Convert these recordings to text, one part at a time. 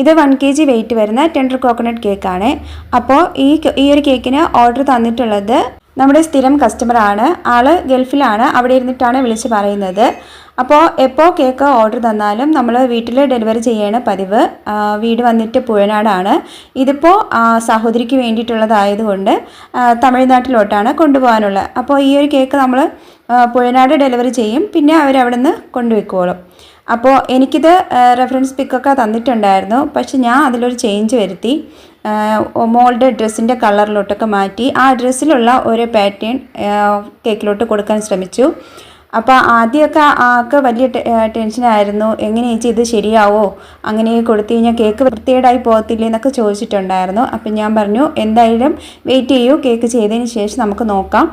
ഇത് 1 kg wait വരുന്ന tender coconut കേക്കാണ്. അപ്പോൾ ഈ ഒരു കേക്കിന് ഓർഡർ തന്നിട്ടുള്ളത് നമ്മുടെ സ്ഥിരം കസ്റ്റമറാണ്. ആൾ ഗൾഫിലാണ്, അവിടെ ഇരുന്നിട്ടാണ് വിളിച്ച് പറയുന്നത്. അപ്പോൾ എപ്പോൾ കേക്ക് ഓർഡർ തന്നാലും നമ്മൾ വീട്ടിൽ ഡെലിവറി ചെയ്യാണ് പതിവ്. വീട് വന്നിട്ട് പുഴനാടാണ്. ഇതിപ്പോൾ സഹോദരിക്ക് വേണ്ടിയിട്ടുള്ളതായതുകൊണ്ട് തമിഴ്നാട്ടിലോട്ടാണ് കൊണ്ടുപോകാനുള്ളത്. അപ്പോൾ ഈ ഒരു കേക്ക് നമ്മൾ പുഴനാട് ഡെലിവറി ചെയ്യും, പിന്നെ അവരവിടെ നിന്ന് കൊണ്ടുവയ്ക്കോളും. അപ്പോൾ എനിക്കിത് റെഫറൻസ് പിക്കൊക്കെ തന്നിട്ടുണ്ടായിരുന്നു. പക്ഷെ ഞാൻ അതിലൊരു ചേഞ്ച് വരുത്തി. മോളുടെ ഡ്രസ്സിൻ്റെ കളറിലോട്ടൊക്കെ മാറ്റി ആ ഡ്രസ്സിലുള്ള ഒരു പാറ്റേൺ കേക്കിലോട്ട് കൊടുക്കാൻ ശ്രമിച്ചു. അപ്പോൾ ആദ്യമൊക്കെ ആൾക്ക് വലിയ ടെൻഷനായിരുന്നു. എങ്ങനെ ചേച്ചി ഇത് ശരിയാവോ, അങ്ങനെ കൊടുത്തു കഴിഞ്ഞാൽ കേക്ക് വൃത്തികേടായി പോകത്തില്ലേ എന്നൊക്കെ ചോദിച്ചിട്ടുണ്ടായിരുന്നു. അപ്പം ഞാൻ പറഞ്ഞു എന്തായാലും വെയിറ്റ് ചെയ്യൂ, കേക്ക് ചെയ്തതിന് ശേഷം നമുക്ക് നോക്കാം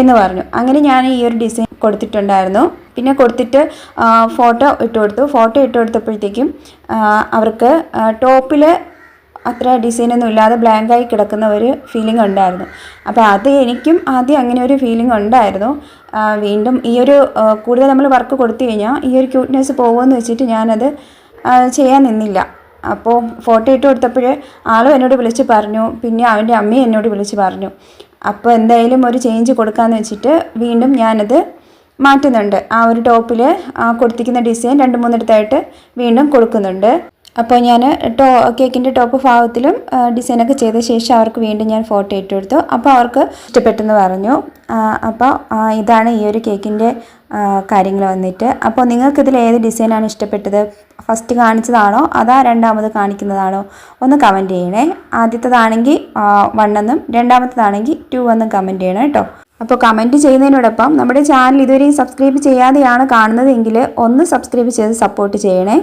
എന്ന് പറഞ്ഞു. അങ്ങനെ ഞാൻ ഈ ഒരു ഡിസൈൻ കൊടുത്തിട്ടുണ്ടായിരുന്നു. പിന്നെ കൊടുത്തിട്ട് ഫോട്ടോ ഇട്ട് കൊടുത്തു. ഫോട്ടോ ഇട്ട് കൊടുത്തപ്പോഴത്തേക്കും അവർക്ക് ടോപ്പിൽ അത്ര ഡിസൈനൊന്നും ഇല്ലാതെ ബ്ലാങ്കായി കിടക്കുന്ന ഒരു ഫീലിംഗ് ഉണ്ടായിരുന്നു. അപ്പോൾ അത് എനിക്കും ആദ്യം അങ്ങനെ ഒരു ഫീലിംഗ് ഉണ്ടായിരുന്നു. വീണ്ടും ഈ ഒരു കൂടുതൽ നമ്മൾ വർക്ക് കൊടുത്തു കഴിഞ്ഞാൽ ഈ ഒരു ക്യൂട്ട്നെസ് പോകുമെന്ന് വെച്ചിട്ട് ഞാനത് ചെയ്യാൻ നിന്നില്ല. അപ്പോൾ ഫോട്ടോ ഇട്ട് കൊടുത്തപ്പോൾ ആളും എന്നോട് വിളിച്ച് പറഞ്ഞു, പിന്നെ അവൻ്റെ അമ്മയും എന്നോട് വിളിച്ച് പറഞ്ഞു. അപ്പോൾ എന്തായാലും ഒരു ചേഞ്ച് കൊടുക്കാമെന്ന് വെച്ചിട്ട് വീണ്ടും ഞാനത് മാറ്റുന്നുണ്ട്. ആ ഒരു ടോപ്പിൽ കൊടുത്തിരിക്കുന്ന ഡിസൈൻ 2-3 ഇടത്തായിട്ട് വീണ്ടും കൊടുക്കുന്നുണ്ട്. അപ്പോൾ ഞാൻ കേക്കിൻ്റെ ടോപ്പ് ഭാഗത്തിലും ഡിസൈനൊക്കെ ചെയ്ത ശേഷം അവർക്ക് വീണ്ടും ഞാൻ ഫോട്ടോ ഇട്ട് കൊടുത്തു. അപ്പോൾ അവർക്ക് ഇഷ്ടപ്പെട്ടെന്ന് പറഞ്ഞു. അപ്പോൾ ഇതാണ് ഈ ഒരു കേക്കിൻ്റെ കാര്യങ്ങൾ വന്നിട്ട്. അപ്പോൾ നിങ്ങൾക്കിതിൽ ഏത് ഡിസൈനാണ് ഇഷ്ടപ്പെട്ടത്? ഫസ്റ്റ് കാണിച്ചതാണോ അതാ രണ്ടാമത് കാണിക്കുന്നതാണോ? ഒന്ന് കമൻറ്റ് ചെയ്യണേ. ആദ്യത്തേതാണെങ്കിൽ 1 എന്നും രണ്ടാമത്തേതാണെങ്കിൽ 2 എന്നും കമൻറ്റ് ചെയ്യണം കേട്ടോ. അപ്പോൾ കമൻറ്റ് ചെയ്യുന്നതിനോടൊപ്പം നമ്മുടെ ചാനൽ ഇതുവരെയും സബ്സ്ക്രൈബ് ചെയ്യാതെയാണ് കാണുന്നതെങ്കിൽ ഒന്ന് സബ്സ്ക്രൈബ് ചെയ്ത് സപ്പോർട്ട് ചെയ്യണേ.